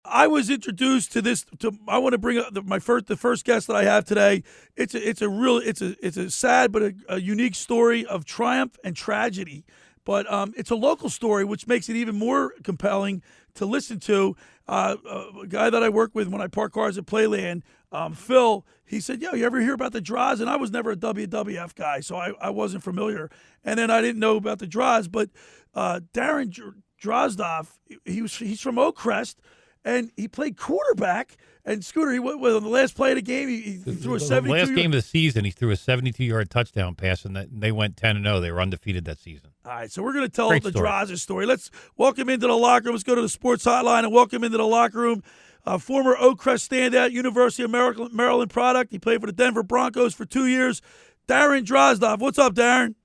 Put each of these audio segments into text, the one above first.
I was introduced to this. I want to bring up the first guest that I have today. It's a sad but a unique story of triumph and tragedy. But it's a local story, which makes it even more compelling to listen to. A guy that I work with when I park cars at Playland, Phil, he said, "Yo, you ever hear about the Droz?" And I was never a WWF guy, so I wasn't familiar. And then I didn't know about the Droz, but Darren Drozdov, he's from Oak Crest, and he played quarterback. And Scooter, he went on the last play of the game. He threw a 72. The last game of the season, he threw a 72-yard touchdown pass, and they went 10-0. They were undefeated that season. All right, so we're going to tell Great the story. Droz story. Let's welcome into the locker room. Let's go to the sports hotline and welcome into the locker room former Oak Crest standout, University of Maryland product. He played for the Denver Broncos for 2 years. Darren Drozdov. What's up, Darren?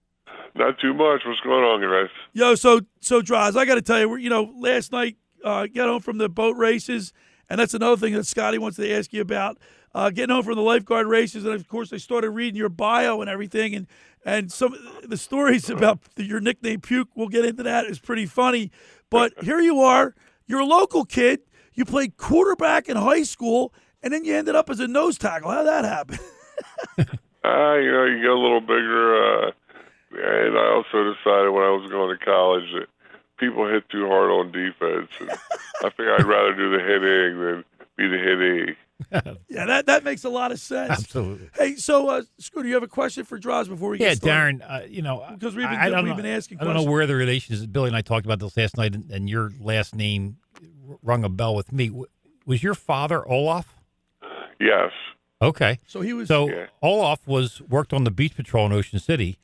Not too much. What's going on, guys? Yo, so Droz, I got to tell you, last night got home from the boat races, and that's another thing that Scotty wants to ask you about. Getting home from the lifeguard races, and of course, I started reading your bio and everything, and some of the stories about your nickname Puke. We'll get into that. Is pretty funny, but here you are. You're a local kid. You played quarterback in high school, and then you ended up as a nose tackle. How did that happen? You get a little bigger, and I also decided when I was going to college that people hit too hard on defense. And I think I'd rather do the hitting than be the hitting. Yeah, that makes a lot of sense. Absolutely. Hey, so Scooter, you have a question for Droz before we get started? Darren, because we've been asking questions. I don't know where the relation is. Billy and I talked about this last night, and your last name rung a bell with me. Was your father Olaf? Yes. Okay. So he was. Yeah. Olaf worked on the beach patrol in Ocean City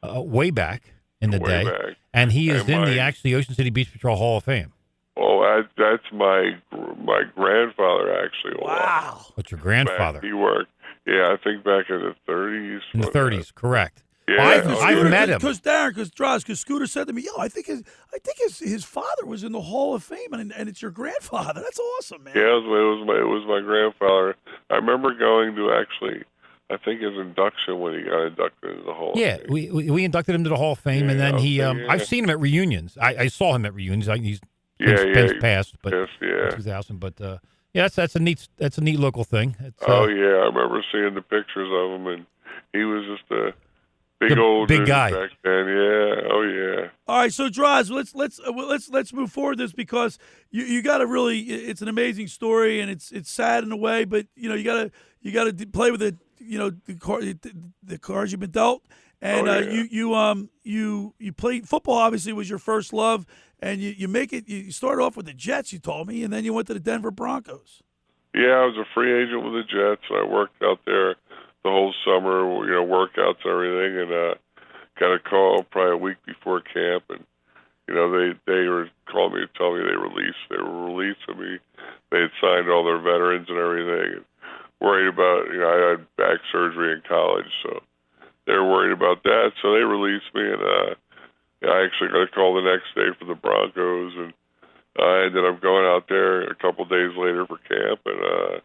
way back in the day, back. and he is And in the Ocean City Beach Patrol Hall of Fame. Oh, that's my grandfather, actually. Wow. What's your grandfather? He worked, I think back in the 30s. In the 30s, correct. Yeah. I've met him. Because Scooter said to me, I think his father was in the Hall of Fame, and it's your grandfather. That's awesome, man. Yeah, it was my grandfather. I remember going to I think his induction when he got inducted into the Hall of Fame. we inducted him to the Hall of Fame, and then I've seen him at reunions. I saw him at reunions. He's since passed, but yes, in 2000. But that's a neat local thing. It's, I remember seeing the pictures of him, and he was just a big big guy back then. Yeah, oh yeah. All right, so Droz, let's move forward this because you got to really. It's an amazing story, and it's sad in a way, but you got to play with it. The cards you've been dealt, and you played football. Obviously, was your first love. And you make it. You started off with the Jets, you told me, and then you went to the Denver Broncos. Yeah, I was a free agent with the Jets. I worked out there the whole summer, workouts and everything, and got a call probably a week before camp, and they were calling me to tell me they were releasing me. They had signed all their veterans and everything, and worried about I had back surgery in college, so they were worried about that. So they released me, and I actually got a call the next day for the Broncos, and I ended up going out there a couple days later for camp, and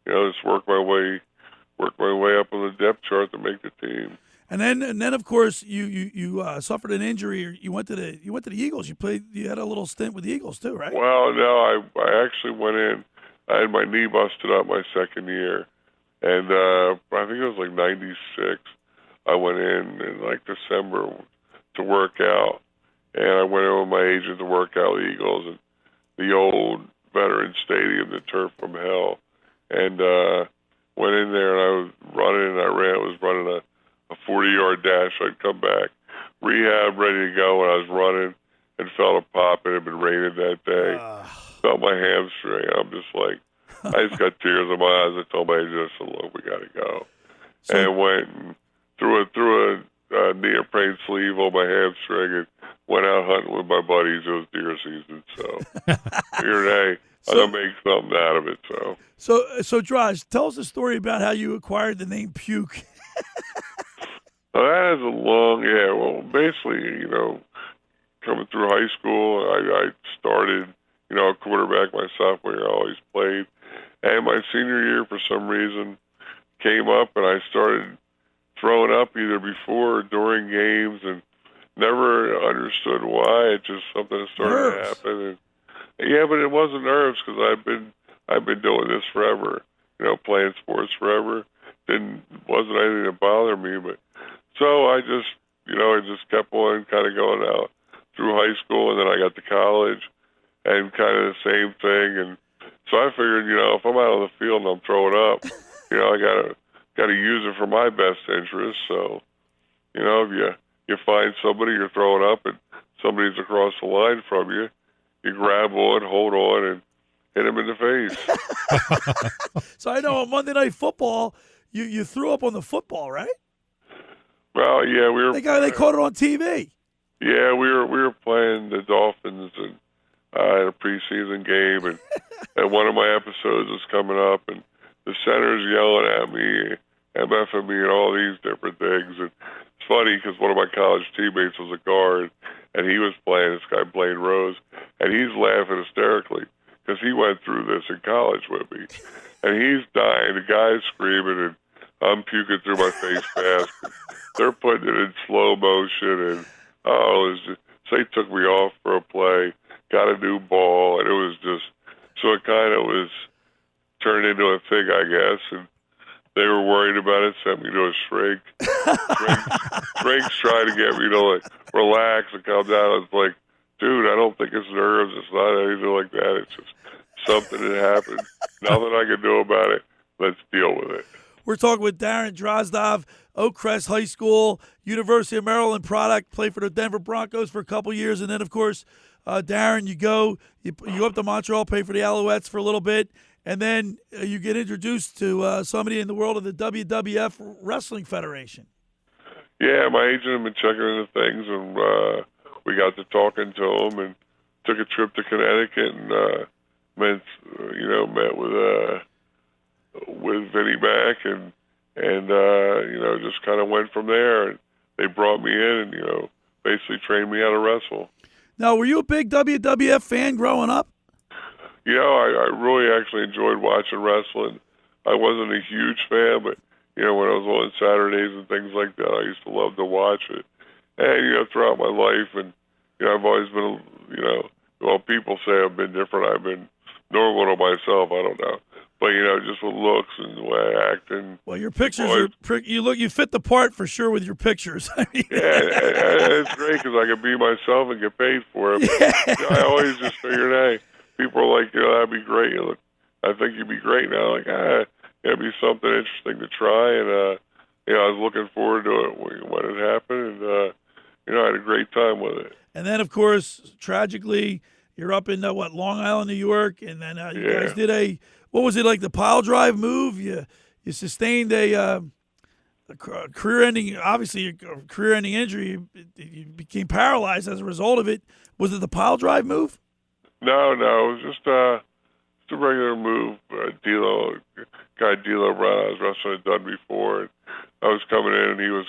just work my way up on the depth chart to make the team. And then of course you suffered an injury. You went to the Eagles. You had a little stint with the Eagles too, right? Well, no, I actually went in. I had my knee busted up my second year, and I think it was like '96. I went in like December to work out, and I went in with my agent to work out the Eagles and the old Veterans Stadium, the turf from hell, and went in there and I was running and I was running a 40-yard dash. I'd come back, rehab, ready to go, and I was running and felt a pop. It had been raining that day. Felt my hamstring. I'm just like, I just got tears in my eyes. I told my agent, I said, look, we got to go. And went and threw a neoprene sleeve on my hamstring and went out hunting with my buddies. It was deer season, so figured, hey, I'm going to make something out of it. So Droz, tell us a story about how you acquired the name Puke. Well, that is a long, well, basically, coming through high school, I started, a quarterback my sophomore year. I always played. And my senior year, for some reason, came up and I started throwing up either before or during games and never understood why. It just something started to happen. And Yeah, but it wasn't nerves because I've been doing this forever. Playing sports forever. Wasn't anything that bothered me, but so I just kept on kind of going out through high school, and then I got to college, and kind of the same thing. And so I figured, if I'm out on the field and I'm throwing up, I gotta use it for my best interest. So, if you find somebody you're throwing up and somebody's across the line from you, you grab on, hold on, and hit him in the face. So I know on Monday Night Football, you threw up on the football, right? Well, yeah, They caught it on TV. Yeah, we were playing the Dolphins and at a preseason game, and one of my episodes was coming up, and the center's yelling at me, MFing me, and all these different things. And it's funny because one of my college teammates was a guard, and he was playing this guy Blaine Rose, and he's laughing hysterically because he went through this in college with me, and he's dying. The guy's screaming, and I'm puking through my face mask. They're putting it in slow motion, and it was just, so they took me off for a play, got a new ball, and it was just, so it kind of was turned into a thing, I guess, and they were worried about it, sent me to a shrink. Shrink's trying to get me to like relax and calm down. I was like, dude, I don't think it's nerves. It's not anything like that. It's just something that happened. Nothing I can do about it. Let's deal with it. We're talking with Darren Drozdov, Oakcrest High School, University of Maryland product, played for the Denver Broncos for a couple years. And then, of course, Darren, you go up to Montreal, play for the Alouettes for a little bit, and then you get introduced to somebody in the world of the WWF Wrestling Federation. Yeah, my agent had been checking into things, and we got to talking to him and took a trip to Connecticut and met with Vinnie Mac and just kind of went from there. And they brought me in and basically trained me how to wrestle. Now, were you a big WWF fan growing up? I really actually enjoyed watching wrestling. I wasn't a huge fan, but when I was on Saturdays and things like that, I used to love to watch it. And throughout my life, and I've always been, well, people say I've been different. I've been normal to myself. I don't know. But just with looks and the way I act, and well, your pictures you fit the part for sure with your pictures. Yeah, and it's great because I can be myself and get paid for it. But, I always just figured, hey, people are like, that'd be great. I think you'd be great now. Like, it'd be something interesting to try, and I was looking forward to it when it happened, and I had a great time with it. And then, of course, tragically, you're up in Long Island, New York, and then you guys did what was it, like the pile drive move? You sustained a career-ending, obviously a career-ending injury. You became paralyzed as a result of it. Was it the pile drive move? No, it was just a regular move. D'Lo Brown, I was wrestling had done before. And I was coming in, and he was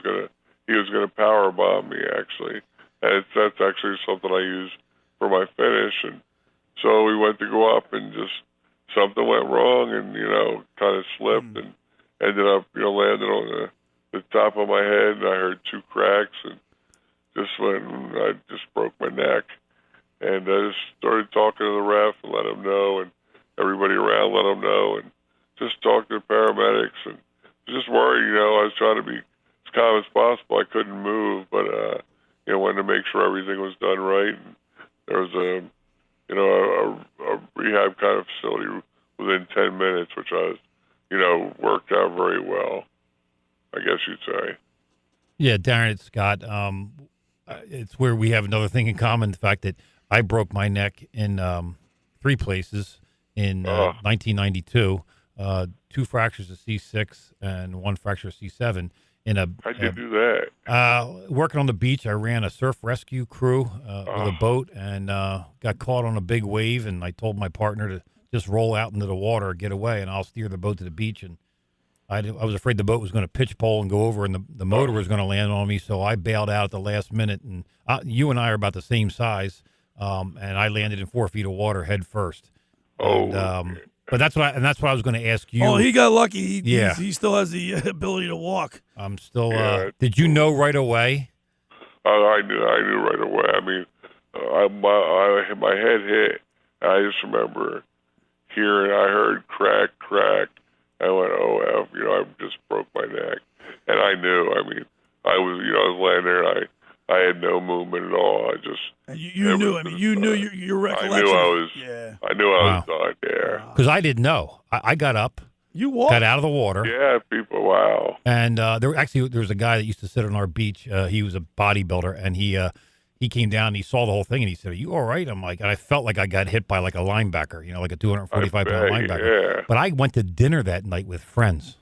gonna power bomb me actually. And that's actually something I use for my finish. And so we went to go up, and just something went wrong, and kind of slipped and ended up landing on the top of my head, and I heard two cracks, and I just broke my neck. And I just started talking to the ref and let him know, and everybody around let him know, and just talked to the paramedics, and just worried. I was trying to be as calm as possible. I couldn't move, but wanted to make sure everything was done right. And there was a rehab kind of facility within 10 minutes, which I was, worked out very well, I guess you'd say. Yeah, Darren, it's Scott. It's where we have another thing in common, the fact that I broke my neck in 3 places in 1992, 2 fractures of C6 and 1 fracture of C7. How'd you do that? Working on the beach, I ran a surf rescue crew with a boat and got caught on a big wave, and I told my partner to just roll out into the water, get away, and I'll steer the boat to the beach. And I was afraid the boat was going to pitch pole and go over, and the motor was going to land on me, so I bailed out at the last minute. And you and I are about the same size, and I landed in 4 feet of water head first. But that's what I was going to ask you. Oh, he got lucky. He still has the ability to walk. I'm still. Did you know right away? I knew right away. I mean, my head hit I just remember hearing, I heard crack, crack. I went, oh, F, I just broke my neck. And I knew, I was laying there and I had no movement at all. And you knew, you knew your recollection. I knew I was done, yeah. Because I didn't know. I got up. You walked? Got out of the water. Yeah, people, wow. And there was a guy that used to sit on our beach. He was a bodybuilder, and he came down and he saw the whole thing and he said, "Are you all right?" I'm like, and I felt like I got hit by like a linebacker, like a 245-pound linebacker. Yeah. But I went to dinner that night with friends.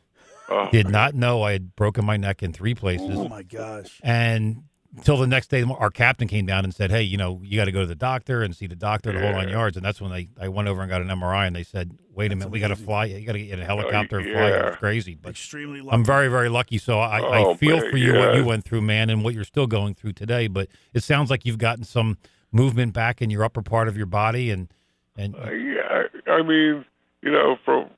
Oh, Did not know I had broken my neck in 3 places. Oh my gosh! And until the next day, our captain came down and said, "Hey, you got to go to the doctor and see the doctor, the whole 9 yards." And that's when I went over and got an MRI, and they said, "Wait a minute, we got to fly. You got to get in a helicopter and fly." It was crazy, but Extremely lucky. I'm very, very lucky. So I feel for you what yeah. you went through, man, and what you're still going through today. But it sounds like you've gotten some movement back in your upper part of your body, and yeah, from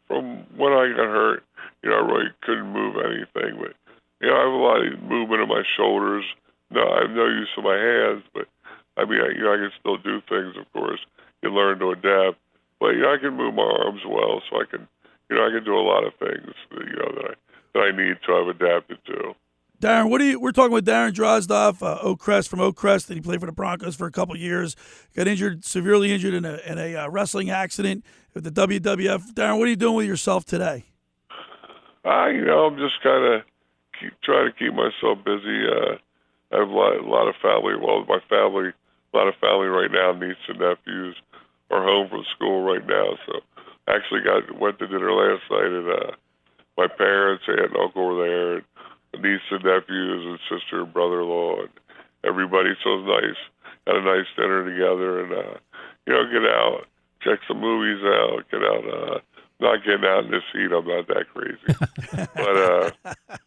when I got hurt, I really couldn't move anything, but I have a lot of movement in my shoulders. No, I have no use of my hands, but I can still do things. Of course, you learn to adapt, but I can move my arms well, so I can do a lot of things that I need to. I've adapted to. Darren, we're talking with Darren Drozdov, from Oakcrest, and he played for the Broncos for a couple of years. Got severely injured in a wrestling accident with the WWF. Darren, what are you doing with yourself today? I'm just kind of trying to keep myself busy. I have a lot of family. Well, my family, a lot of family right now, nieces and nephews are home from school right now. So I actually went to dinner last night, and my parents, aunt and uncle were there, and nieces and nephews and sister and brother-in-law and everybody. So it was nice. Had a nice dinner together, and get out, check some movies out, get out. Not getting out in this heat. I'm not that crazy, but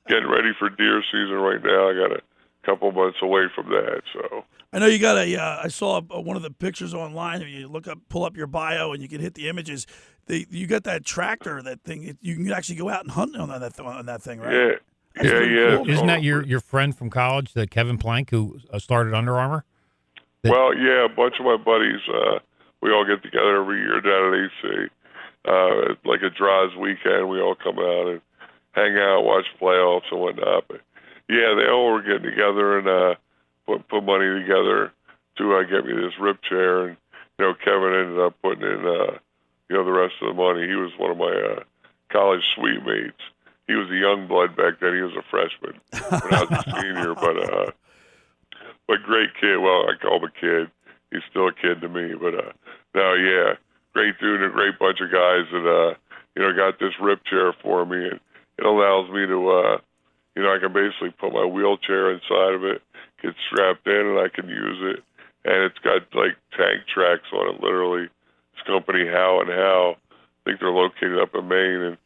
getting ready for deer season right now. I got a couple months away from that. So I know you got I saw one of the pictures online. If you pull up your bio, and you can hit the images. You got that tractor, that thing. You can actually go out and hunt on that thing, right? Yeah. Yeah. Cool. Isn't that your friend from college, the Kevin Plank, who started Under Armour? Well, yeah, a bunch of my buddies. We all get together every year down at AC. Like a Droz weekend, we all come out and hang out, watch playoffs and whatnot. But yeah, they all were getting together and put money together to get me this rip chair. And Kevin ended up putting in the rest of the money. He was one of my college suite mates. He was a young blood back then. He was a freshman when I was a senior, but great kid. Well, I call him a kid. He's still a kid to me, but no, yeah. Great dude, a great bunch of guys that got this rip chair for me, and it allows me to I can basically put my wheelchair inside of it, get strapped in, and I can use it. And it's got like tank tracks on it, literally. This company How and How, I think they're located up in Maine, and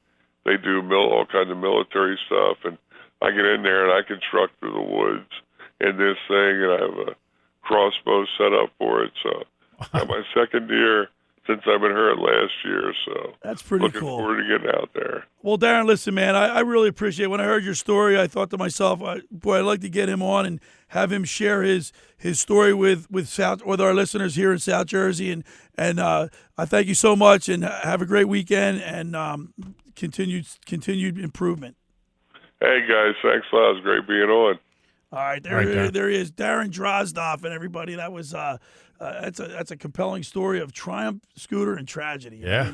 they do all kinds of military stuff. And I get in there and I can truck through the woods in this thing, and I have a crossbow set up for it. So I got my second deer since I've been hurt last year, so that's pretty looking cool. Forward to getting out there. Well, Darren, listen, man, I really appreciate it. When I heard your story, I thought to myself, boy, I'd like to get him on and have him share his story with our listeners here in South Jersey. And I thank you so much, and have a great weekend and continued improvement. Hey guys, thanks a lot. It was great being on. All right, there he is, Darren Drozdov, and everybody. That was that's a compelling story of triumph, scooter, and tragedy. Yeah.